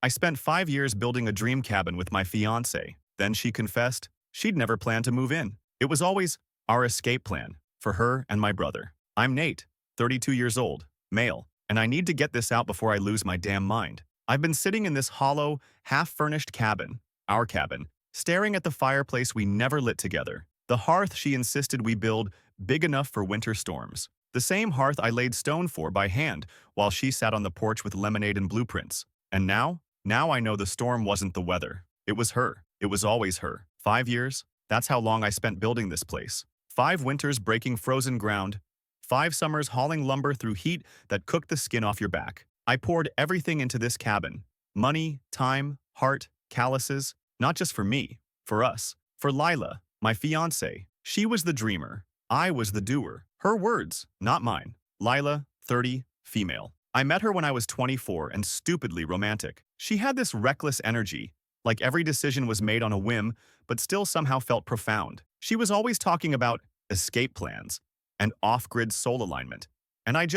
I spent 5 years building a dream cabin with my fiancée. Then she confessed she'd never planned to move in. It was always our escape plan for her and my brother. I'm Nate, 32 years old, male, and I need to get this out before I lose my damn mind. I've been sitting in this hollow, half-furnished cabin, our cabin, staring at the fireplace we never lit together. The hearth she insisted we build big enough for winter storms. The same hearth I laid stone for by hand while she sat on the porch with lemonade and blueprints. And now I know the storm wasn't the weather. It was her. It was always her. 5 years? That's how long I spent building this place. 5 winters breaking frozen ground. 5 summers hauling lumber through heat that cooked the skin off your back. I poured everything into this cabin. Money, time, heart, calluses. Not just for me. For us. For Lila, my fiancée. She was the dreamer. I was the doer. Her words, not mine. Lila, 30, female. I met her when I was 24 and stupidly romantic. She had this reckless energy, like every decision was made on a whim, but still somehow felt profound. She was always talking about escape plans and off-grid soul alignment. And I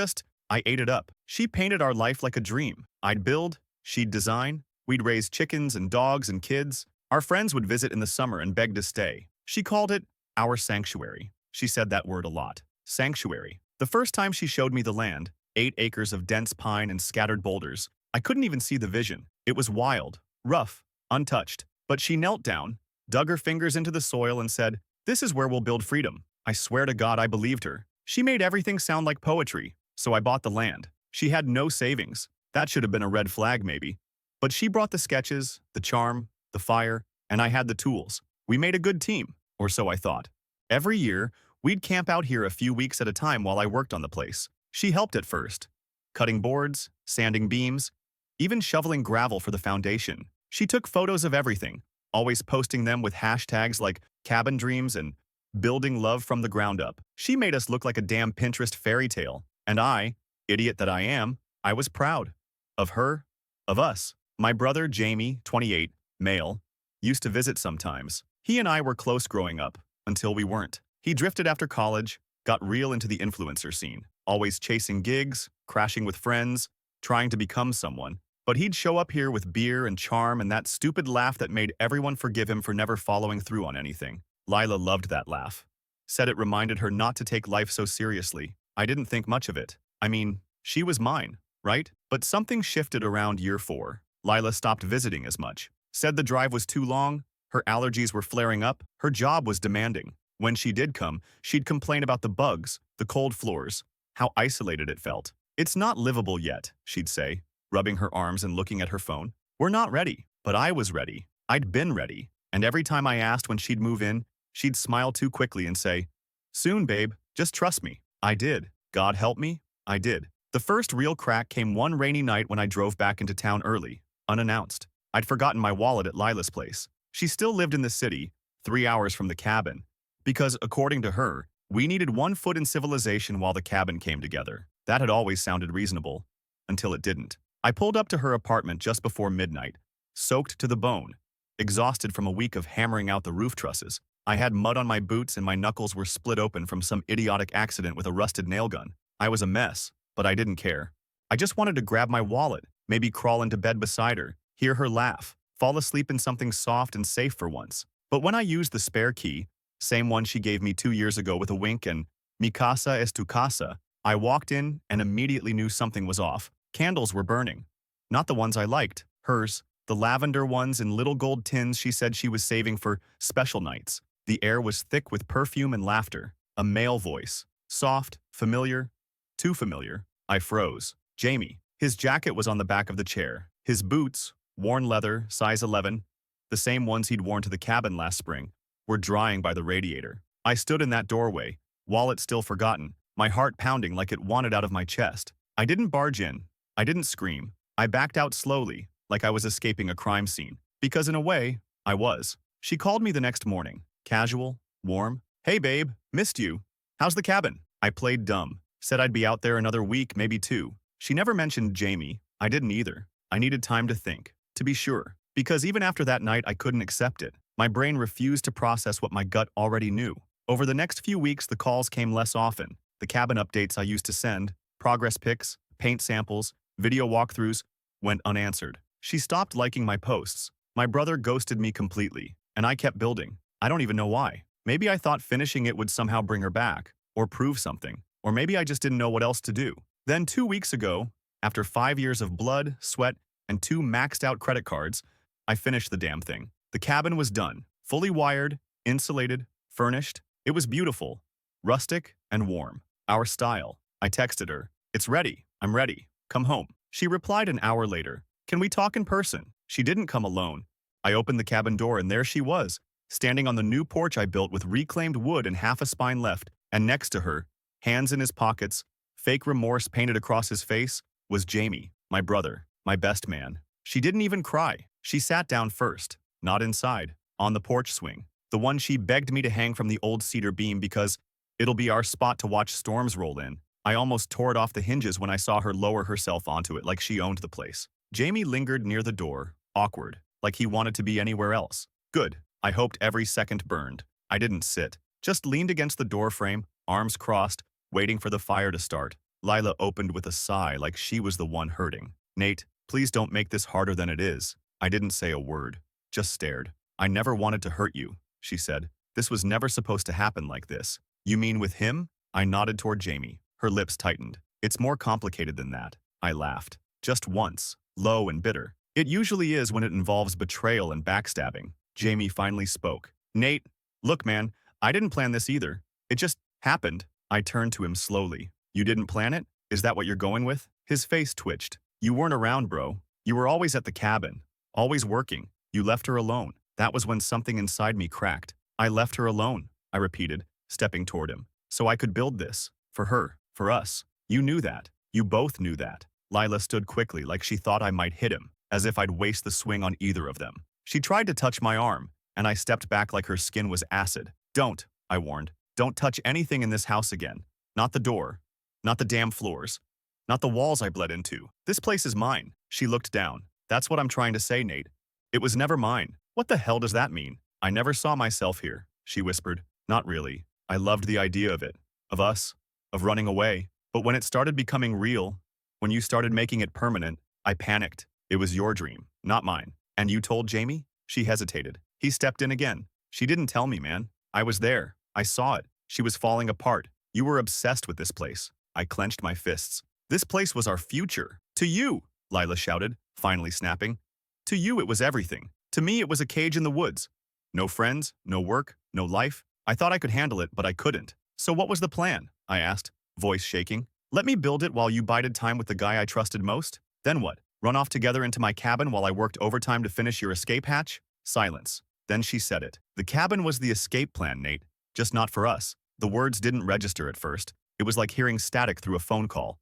ate it up. She painted our life like a dream. I'd build, she'd design, we'd raise chickens and dogs and kids. Our friends would visit in the summer and beg to stay. She called it our sanctuary. She said that word a lot. Sanctuary. The first time she showed me the land, 8 acres of dense pine and scattered boulders, I couldn't even see the vision. It was wild, rough, untouched. But she knelt down, dug her fingers into the soil and said, "This is where we'll build freedom." I swear to God I believed her. She made everything sound like poetry, so I bought the land. She had no savings. That should have been a red flag maybe. But she brought the sketches, the charm, the fire, and I had the tools. We made a good team, or so I thought. Every year, we'd camp out here a few weeks at a time while I worked on the place. She helped at first, cutting boards, sanding beams, even shoveling gravel for the foundation. She took photos of everything, always posting them with hashtags like cabin dreams and building love from the ground up. She made us look like a damn Pinterest fairy tale. And I, idiot that I am, I was proud. Of her, of us. My brother Jamie, 28, male, used to visit sometimes. He and I were close growing up, until we weren't. He drifted after college, got real into the influencer scene, always chasing gigs, crashing with friends, trying to become someone. But he'd show up here with beer and charm and that stupid laugh that made everyone forgive him for never following through on anything. Lila loved that laugh. Said it reminded her not to take life so seriously. I didn't think much of it. I mean, she was mine, right? But something shifted around year 4. Lila stopped visiting as much. Said the drive was too long, her allergies were flaring up, her job was demanding. When she did come, she'd complain about the bugs, the cold floors, how isolated it felt. "It's not livable yet," she'd say, rubbing her arms and looking at her phone. "We're not ready." But I was ready. I'd been ready. And every time I asked when she'd move in, she'd smile too quickly and say, "Soon, babe, just trust me." I did. God help me, I did. The first real crack came one rainy night when I drove back into town early, unannounced. I'd forgotten my wallet at Lila's place. She still lived in the city, 3 hours from the cabin, because, according to her, we needed 1 foot in civilization while the cabin came together. That had always sounded reasonable, until it didn't. I pulled up to her apartment just before midnight, soaked to the bone, exhausted from a week of hammering out the roof trusses. I had mud on my boots and my knuckles were split open from some idiotic accident with a rusted nail gun. I was a mess, but I didn't care. I just wanted to grab my wallet, maybe crawl into bed beside her, hear her laugh, fall asleep in something soft and safe for once. But when I used the spare key, same one she gave me 2 years ago with a wink and "Mi casa es tu casa," I walked in and immediately knew something was off. Candles were burning. Not the ones I liked, hers, the lavender ones in little gold tins she said she was saving for special nights. The air was thick with perfume and laughter. A male voice. Soft, familiar, too familiar. I froze. Jamie. His jacket was on the back of the chair. His boots, worn leather, size 11, the same ones he'd worn to the cabin last spring, were drying by the radiator. I stood in that doorway, wallet still forgotten, my heart pounding like it wanted out of my chest. I didn't barge in. I didn't scream. I backed out slowly, like I was escaping a crime scene. Because in a way, I was. She called me the next morning. Casual, warm. "Hey babe, missed you. How's the cabin?" I played dumb. Said I'd be out there another week, maybe 2. She never mentioned Jamie. I didn't either. I needed time to think, to be sure. Because even after that night, I couldn't accept it. My brain refused to process what my gut already knew. Over the next few weeks, the calls came less often. The cabin updates I used to send, progress pics, paint samples, video walkthroughs, went unanswered. She stopped liking my posts. My brother ghosted me completely, and I kept building. I don't even know why. Maybe I thought finishing it would somehow bring her back, or prove something, or maybe I just didn't know what else to do. Then 2 weeks ago, after 5 years of blood, sweat, and 2 maxed-out credit cards, I finished the damn thing. The cabin was done, fully wired, insulated, furnished. It was beautiful, rustic, and warm. Our style. I texted her, "It's ready. I'm ready. Come home." She replied an hour later, "Can we talk in person?" She didn't come alone. I opened the cabin door and there she was, standing on the new porch I built with reclaimed wood and half a spine left, and next to her, hands in his pockets, fake remorse painted across his face, was Jamie, my brother, my best man. She didn't even cry. She sat down first, not inside, on the porch swing, the one she begged me to hang from the old cedar beam because it'll be our spot to watch storms roll in. I almost tore it off the hinges when I saw her lower herself onto it like she owned the place. Jamie lingered near the door, awkward, like he wanted to be anywhere else. Good. I hoped every second burned. I didn't sit, just leaned against the door frame, arms crossed, waiting for the fire to start. Lila opened with a sigh like she was the one hurting. "Nate, please don't make this harder than it is." I didn't say a word, just stared. "I never wanted to hurt you," she said. "This was never supposed to happen like this." "You mean with him?" I nodded toward Jamie. Her lips tightened. "It's more complicated than that." I laughed. "Just once, low and bitter. It usually is when it involves betrayal and backstabbing." Jamie finally spoke. "Nate, look man, I didn't plan this either. It just happened." I turned to him slowly. "You didn't plan it? Is that what you're going with?" His face twitched. "You weren't around, bro. You were always at the cabin. Always working. You left her alone." That was when something inside me cracked. "I left her alone," I repeated, stepping toward him. "So I could build this. For her. For us. You knew that. You both knew that." Lila stood quickly like she thought I might hit him, as if I'd waste the swing on either of them. She tried to touch my arm, and I stepped back like her skin was acid. "Don't," I warned. "Don't touch anything in this house again. Not the door. Not the damn floors. Not the walls I bled into. This place is mine." She looked down. "That's what I'm trying to say, Nate. It was never mine." "What the hell does that mean?" "I never saw myself here," she whispered. "Not really. I loved the idea of it. Of us. Of running away. But when it started becoming real, when you started making it permanent, I panicked. It was your dream, not mine." "And you told Jamie?" She hesitated. He stepped in again. "She didn't tell me, man. I was there. I saw it. She was falling apart. You were obsessed with this place." I clenched my fists. "This place was our future." "To you," Lila shouted, finally snapping. "To you it was everything. To me it was a cage in the woods. No friends, no work, no life. I thought I could handle it, but I couldn't." "So what was the plan?" I asked, voice shaking. "Let me build it while you bided time with the guy I trusted most? Then what? Run off together into my cabin while I worked overtime to finish your escape hatch?" Silence. Then she said it. "The cabin was the escape plan, Nate. Just not for us." The words didn't register at first. It was like hearing static through a phone call.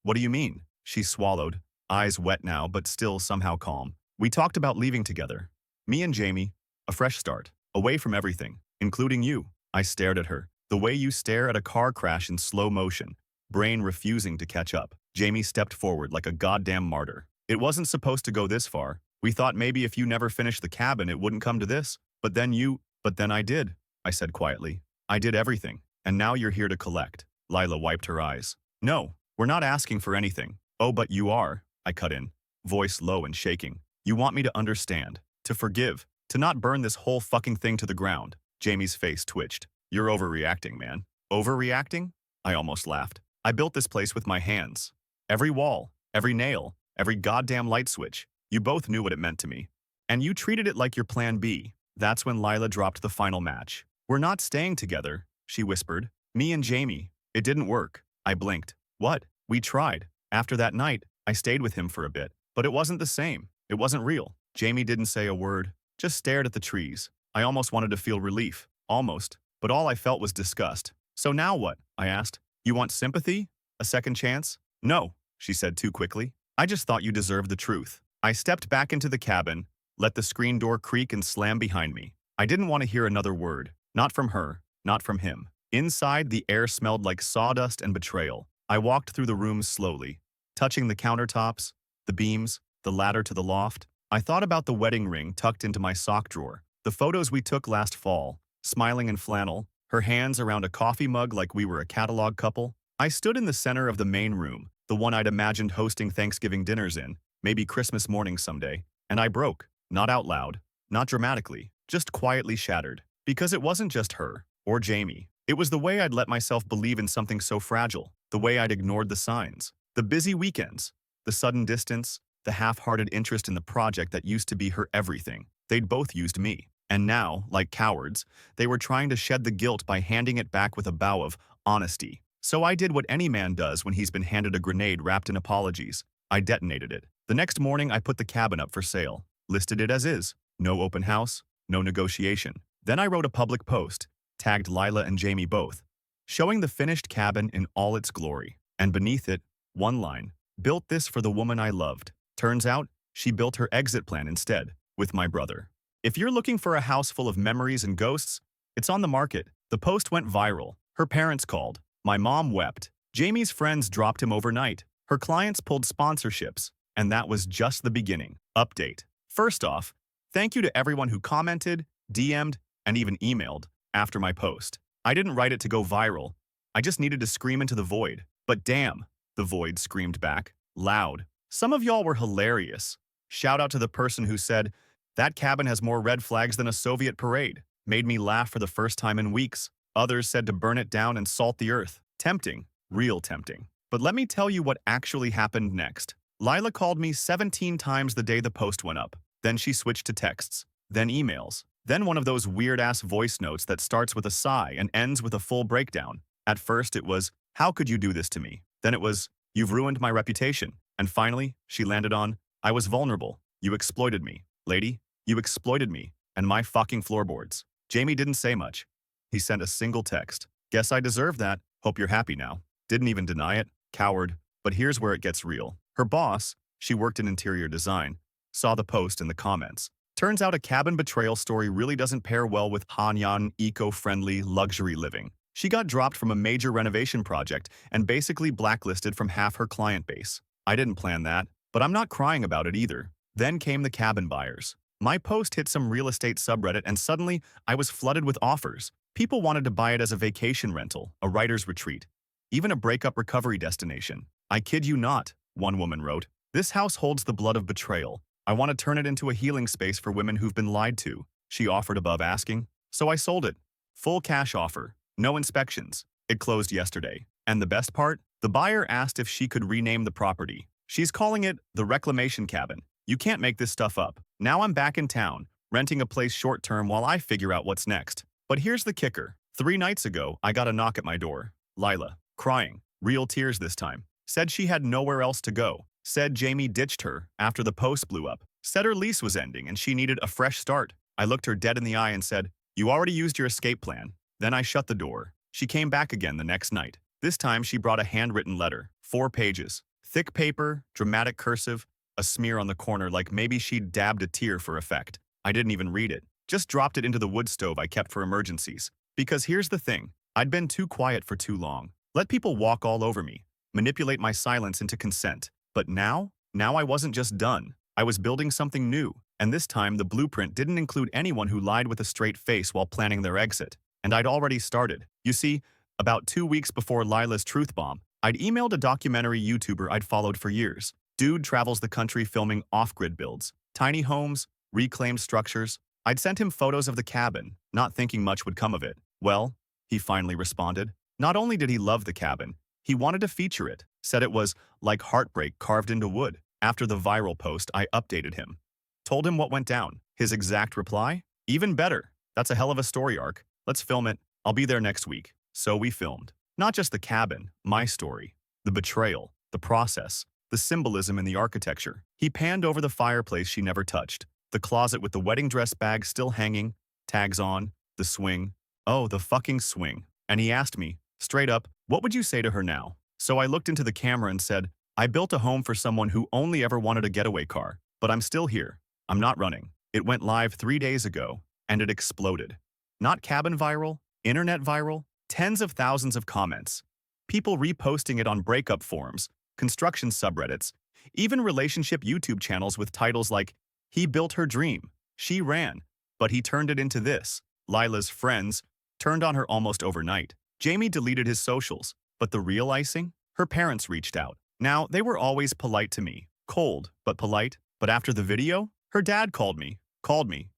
What do you mean?" She swallowed, eyes wet now but still somehow calm. "We talked about leaving together. Me and Jamie. A fresh start. Away from everything. Including you." I stared at her. The way you stare at a car crash in slow motion, brain refusing to catch up. Jamie stepped forward like a goddamn martyr. "It wasn't supposed to go this far. We thought maybe if you never finished the cabin it wouldn't come to this. But then I did," I said quietly. "I did everything. And now you're here to collect." Lila wiped her eyes. "No, we're not asking for anything." "Oh, but you are," I cut in, voice low and shaking. "You want me to understand, to forgive, to not burn this whole fucking thing to the ground." Jamie's face twitched. "You're overreacting, man." "Overreacting?" I almost laughed. "I built this place with my hands. Every wall, every nail, every goddamn light switch. You both knew what it meant to me. And you treated it like your plan B." That's when Lila dropped the final match. "We're not staying together," she whispered. "Me and Jamie. It didn't work." I blinked. "What?" "We tried. After that night, I stayed with him for a bit. But it wasn't the same. It wasn't real." Jamie didn't say a word, just stared at the trees. I almost wanted to feel relief. Almost. But all I felt was disgust. "So now what?" I asked. "You want sympathy? A second chance?" "No," she said too quickly. "I just thought you deserved the truth." I stepped back into the cabin, let the screen door creak and slam behind me. I didn't want to hear another word. Not from her. Not from him. Inside, the air smelled like sawdust and betrayal. I walked through the rooms slowly, touching the countertops, the beams, the ladder to the loft. I thought about the wedding ring tucked into my sock drawer, the photos we took last fall, smiling in flannel, her hands around a coffee mug like we were a catalog couple. I stood in the center of the main room, the one I'd imagined hosting Thanksgiving dinners in, maybe Christmas morning someday, and I broke, not out loud, not dramatically, just quietly shattered. Because it wasn't just her, or Jamie. It was the way I'd let myself believe in something so fragile, the way I'd ignored the signs, the busy weekends, the sudden distance, the half-hearted interest in the project that used to be her everything. They'd both used me. And now, like cowards, they were trying to shed the guilt by handing it back with a bow of honesty. So I did what any man does when he's been handed a grenade wrapped in apologies. I detonated it. The next morning, I put the cabin up for sale, listed it as is. No open house, no negotiation. Then I wrote a public post, tagged Lila and Jamie both, showing the finished cabin in all its glory. And beneath it, one line, built this for the woman I loved. Turns out, she built her exit plan instead, with my brother. If you're looking for a house full of memories and ghosts, it's on the market. The post went viral. Her parents called. My mom wept. Jamie's friends dropped him overnight. Her clients pulled sponsorships. And that was just the beginning. Update. First off, thank you to everyone who commented, DM'd, and even emailed after my post. I didn't write it to go viral. I just needed to scream into the void. But damn, the void screamed back, loud. Some of y'all were hilarious. Shout out to the person who said, "That cabin has more red flags than a Soviet parade." Made me laugh for the first time in weeks. Others said to burn it down and salt the earth. Tempting, real tempting. But let me tell you what actually happened next. Lila called me 17 times the day the post went up. Then she switched to texts, then emails, then one of those weird-ass voice notes that starts with a sigh and ends with a full breakdown. At first it was, "How could you do this to me?" Then it was, "You've ruined my reputation." And finally, she landed on, "I was vulnerable. You exploited me. Lady, you exploited me and my fucking floorboards." Jamie didn't say much. He sent a single text. "Guess I deserve that. Hope you're happy now." Didn't even deny it. Coward. But here's where it gets real. Her boss, she worked in interior design, saw the post in the comments. Turns out a cabin betrayal story really doesn't pair well with Hanyan eco-friendly luxury living. She got dropped from a major renovation project and basically blacklisted from half her client base. I didn't plan that, but I'm not crying about it either. Then came the cabin buyers. My post hit some real estate subreddit and suddenly I was flooded with offers. People wanted to buy it as a vacation rental, a writer's retreat, even a breakup recovery destination. I kid you not, one woman wrote. "This house holds the blood of betrayal. I want to turn it into a healing space for women who've been lied to." She offered above asking, so I sold it. Full cash offer, no inspections. It closed yesterday. And the best part? The buyer asked if she could rename the property. She's calling it the Reclamation Cabin. You can't make this stuff up. Now I'm back in town, renting a place short-term while I figure out what's next. But here's the kicker. 3 nights ago, I got a knock at my door. Lila, crying, real tears this time. Said she had nowhere else to go. Said Jamie ditched her after the post blew up. Said her lease was ending and she needed a fresh start. I looked her dead in the eye and said, "You already used your escape plan." Then I shut the door. She came back again the next night. This time she brought a handwritten letter, 4 pages. Thick paper, dramatic cursive, a smear on the corner like maybe she'd dabbed a tear for effect. I didn't even read it. Just dropped it into the wood stove I kept for emergencies. Because here's the thing. I'd been too quiet for too long. Let people walk all over me. Manipulate my silence into consent. But now I wasn't just done. I was building something new. And this time the blueprint didn't include anyone who lied with a straight face while planning their exit. And I'd already started. You see, about 2 weeks before Lila's truth bomb, I'd emailed a documentary YouTuber I'd followed for years. Dude travels the country filming off-grid builds, tiny homes, reclaimed structures. I'd sent him photos of the cabin, not thinking much would come of it. Well, he finally responded. Not only did he love the cabin, he wanted to feature it. Said it was like heartbreak carved into wood. After the viral post, I updated him. Told him what went down. His exact reply? "Even better. That's a hell of a story arc. Let's film it. I'll be there next week." So we filmed. Not just the cabin, my story. The betrayal, the process, the symbolism in the architecture. He panned over the fireplace she never touched, the closet with the wedding dress bag still hanging, tags on, the swing. Oh, the fucking swing. And he asked me, straight up, "What would you say to her now?" So I looked into the camera and said, "I built a home for someone who only ever wanted a getaway car, but I'm still here. I'm not running." It went live 3 days ago, and it exploded. Not cabin viral, internet viral, tens of thousands of comments. People reposting it on breakup forums, construction subreddits, even relationship YouTube channels with titles like, "He built her dream, she ran, but he turned it into this." Lila's friends turned on her almost overnight. Jamie deleted his socials, but the real icing? Her parents reached out. Now, they were always polite to me, cold but polite. But after the video, her dad called me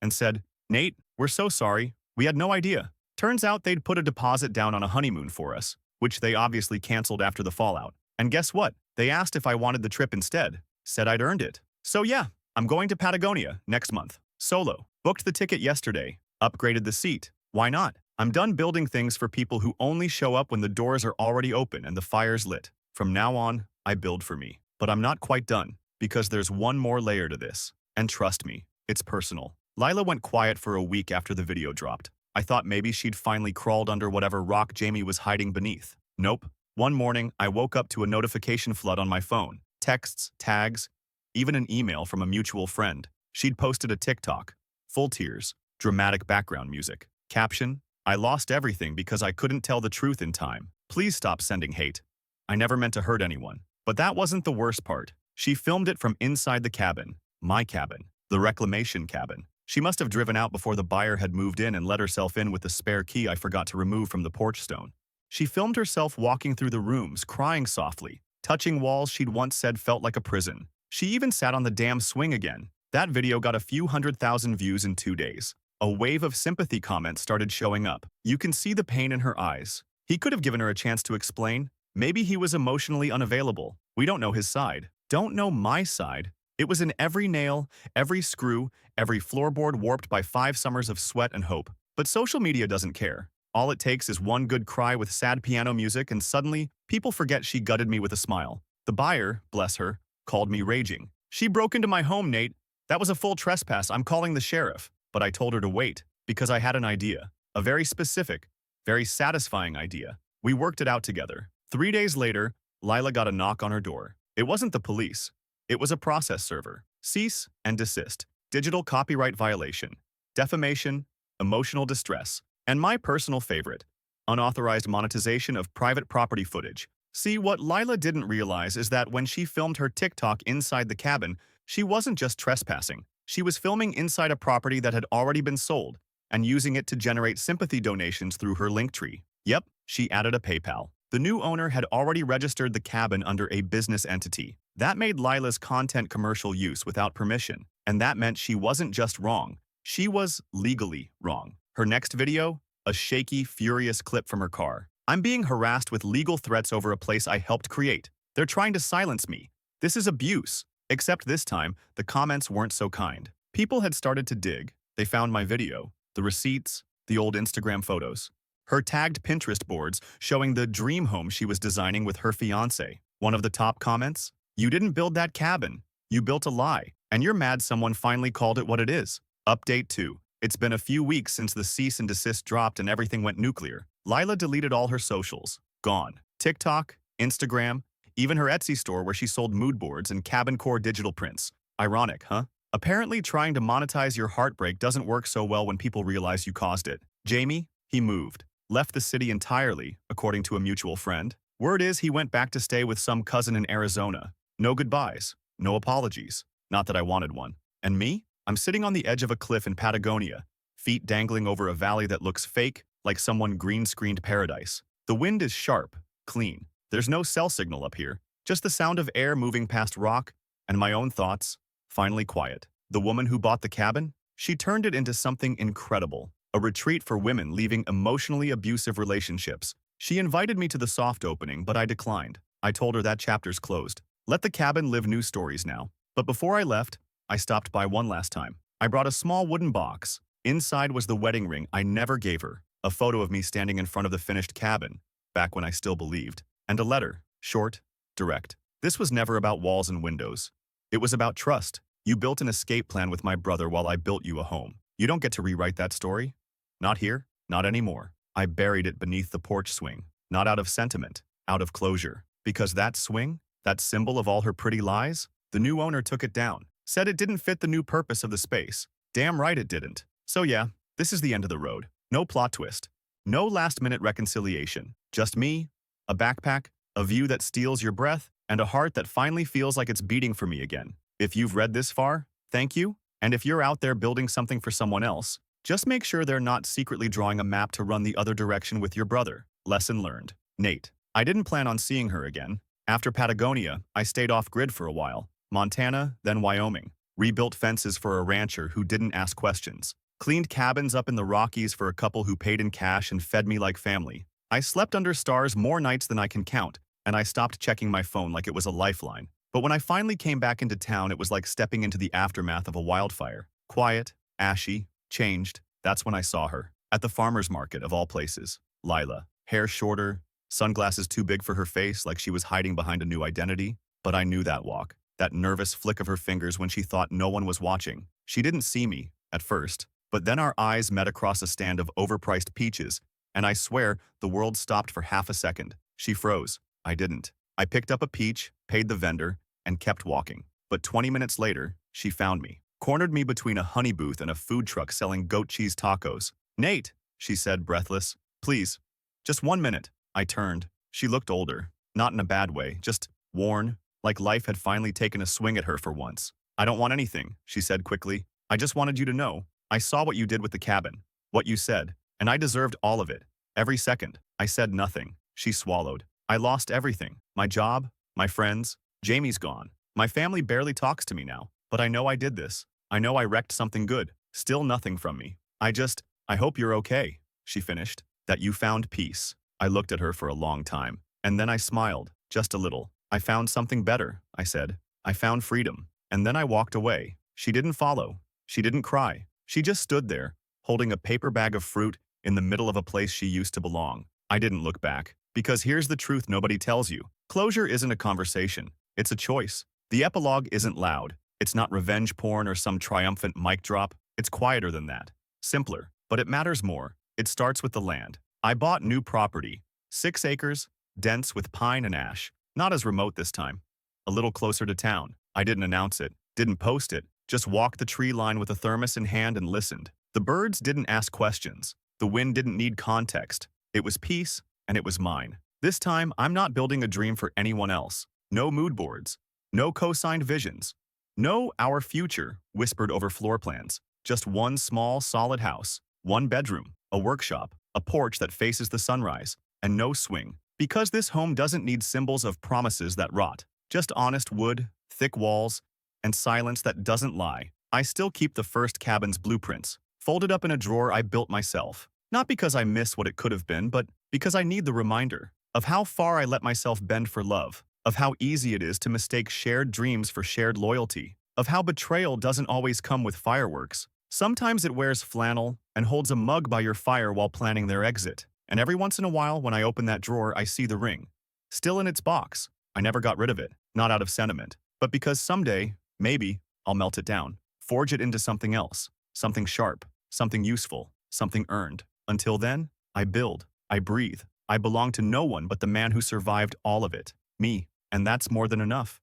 and said, "Nate, we're so sorry. We had no idea." Turns out they'd put a deposit down on a honeymoon for us, which they obviously canceled after the fallout. And guess what? They asked if I wanted the trip instead. Said I'd earned it. So yeah, I'm going to Patagonia next month. Solo. Booked the ticket yesterday. Upgraded the seat. Why not? I'm done building things for people who only show up when the doors are already open and the fire's lit. From now on, I build for me. But I'm not quite done, because there's one more layer to this. And trust me, it's personal. Lila went quiet for a week after the video dropped. I thought maybe she'd finally crawled under whatever rock Jamie was hiding beneath. Nope. One morning, I woke up to a notification flood on my phone. Texts, tags, even an email from a mutual friend. She'd posted a TikTok. Full tears. Dramatic background music. Caption: I lost everything because I couldn't tell the truth in time. Please stop sending hate. I never meant to hurt anyone. But that wasn't the worst part. She filmed it from inside the cabin. My cabin. The reclamation cabin. She must have driven out before the buyer had moved in and let herself in with the spare key I forgot to remove from the porch stone. She filmed herself walking through the rooms, crying softly, touching walls she'd once said felt like a prison. She even sat on the damn swing again. That video got a few 100,000 views in 2 days. A wave of sympathy comments started showing up. You can see the pain in her eyes. He could have given her a chance to explain. Maybe he was emotionally unavailable. We don't know his side. Don't know my side. It was in every nail, every screw, every floorboard warped by 5 summers of sweat and hope. But social media doesn't care. All it takes is one good cry with sad piano music and suddenly, people forget she gutted me with a smile. The buyer, bless her, called me raging. She broke into my home, Nate. That was a full trespass. I'm calling the sheriff. But I told her to wait, because I had an idea. A very specific, very satisfying idea. We worked it out together. 3 days later, Lila got a knock on her door. It wasn't the police. It was a process server. Cease and desist. Digital copyright violation. Defamation. Emotional distress. And my personal favorite, unauthorized monetization of private property footage. See, what Lila didn't realize is that when she filmed her TikTok inside the cabin, she wasn't just trespassing. She was filming inside a property that had already been sold and using it to generate sympathy donations through her Linktree. Yep, she added a PayPal. The new owner had already registered the cabin under a business entity. That made Lila's content commercial use without permission, and that meant she wasn't just wrong. She was legally wrong. Her next video? A shaky, furious clip from her car. I'm being harassed with legal threats over a place I helped create. They're trying to silence me. This is abuse. Except this time, the comments weren't so kind. People had started to dig. They found my video, the receipts, the old Instagram photos. Her tagged Pinterest boards showing the dream home she was designing with her fiancé. One of the top comments? You didn't build that cabin. You built a lie. And you're mad someone finally called it what it is. Update 2. It's been a few weeks since the cease and desist dropped and everything went nuclear. Lila deleted all her socials. Gone. TikTok, Instagram, even her Etsy store where she sold mood boards and cabin core digital prints. Ironic, huh? Apparently trying to monetize your heartbreak doesn't work so well when people realize you caused it. Jamie, he moved. Left the city entirely, according to a mutual friend. Word is he went back to stay with some cousin in Arizona. No goodbyes. No apologies. Not that I wanted one. And me? I'm sitting on the edge of a cliff in Patagonia, feet dangling over a valley that looks fake, like someone green-screened paradise. The wind is sharp, clean. There's no cell signal up here, just the sound of air moving past rock, and my own thoughts, finally quiet. The woman who bought the cabin? She turned it into something incredible, a retreat for women leaving emotionally abusive relationships. She invited me to the soft opening, but I declined. I told her that chapter's closed. Let the cabin live new stories now. But before I left, I stopped by one last time. I brought a small wooden box. Inside was the wedding ring I never gave her, a photo of me standing in front of the finished cabin, back when I still believed, and a letter, short, direct. This was never about walls and windows. It was about trust. You built an escape plan with my brother while I built you a home. You don't get to rewrite that story. Not here, not anymore. I buried it beneath the porch swing, not out of sentiment, out of closure. Because that swing, that symbol of all her pretty lies, the new owner took it down. Said it didn't fit the new purpose of the space. Damn right it didn't. So yeah, this is the end of the road. No plot twist. No last-minute reconciliation. Just me, a backpack, a view that steals your breath, and a heart that finally feels like it's beating for me again. If you've read this far, thank you. And if you're out there building something for someone else, just make sure they're not secretly drawing a map to run the other direction with your brother. Lesson learned. Nate. I didn't plan on seeing her again. After Patagonia, I stayed off-grid for a while. Montana, then Wyoming. Rebuilt fences for a rancher who didn't ask questions. Cleaned cabins up in the Rockies for a couple who paid in cash and fed me like family. I slept under stars more nights than I can count, and I stopped checking my phone like it was a lifeline. But when I finally came back into town, it was like stepping into the aftermath of a wildfire. Quiet, ashy, changed. That's when I saw her. At the farmer's market, of all places. Lila. Hair shorter, sunglasses too big for her face, like she was hiding behind a new identity. But I knew that walk. That nervous flick of her fingers when she thought no one was watching. She didn't see me, at first. But then our eyes met across a stand of overpriced peaches, and I swear the world stopped for half a second. She froze. I didn't. I picked up a peach, paid the vendor, and kept walking. But 20 minutes later, she found me. Cornered me between a honey booth and a food truck selling goat cheese tacos. "Nate," she said, breathless. "Please. Just 1 minute." I turned. She looked older. Not in a bad way, just worn, like life had finally taken a swing at her for once. "I don't want anything," she said quickly. "I just wanted you to know. I saw what you did with the cabin. What you said. And I deserved all of it. Every second." I said nothing. She swallowed. "I lost everything. My job, my friends. Jamie's gone. My family barely talks to me now. But I know I did this. I know I wrecked something good. Still nothing from me. I hope you're okay," she finished. "That you found peace." I looked at her for a long time. And then I smiled. Just a little. "I found something better," I said. "I found freedom." And then I walked away. She didn't follow. She didn't cry. She just stood there, holding a paper bag of fruit in the middle of a place she used to belong. I didn't look back. Because here's the truth nobody tells you. Closure isn't a conversation. It's a choice. The epilogue isn't loud. It's not revenge porn or some triumphant mic drop. It's quieter than that. Simpler. But it matters more. It starts with the land. I bought new property. 6 acres, dense with pine and ash. Not as remote this time. A little closer to town. I didn't announce it. Didn't post it. Just walked the tree line with a thermos in hand and listened. The birds didn't ask questions. The wind didn't need context. It was peace, and it was mine. This time, I'm not building a dream for anyone else. No mood boards. No co-signed visions. No our future whispered over floor plans. Just one small, solid house. One bedroom, a workshop, a porch that faces the sunrise, and no swing. Because this home doesn't need symbols of promises that rot. Just honest wood, thick walls, and silence that doesn't lie. I still keep the first cabin's blueprints, folded up in a drawer I built myself. Not because I miss what it could have been, but because I need the reminder of how far I let myself bend for love, of how easy it is to mistake shared dreams for shared loyalty, of how betrayal doesn't always come with fireworks. Sometimes it wears flannel and holds a mug by your fire while planning their exit. And every once in a while, when I open that drawer, I see the ring. Still in its box. I never got rid of it, not out of sentiment, but because someday, maybe, I'll melt it down, forge it into something else, something sharp, something useful, something earned. Until then, I build, I breathe, I belong to no one but the man who survived all of it, me, and that's more than enough.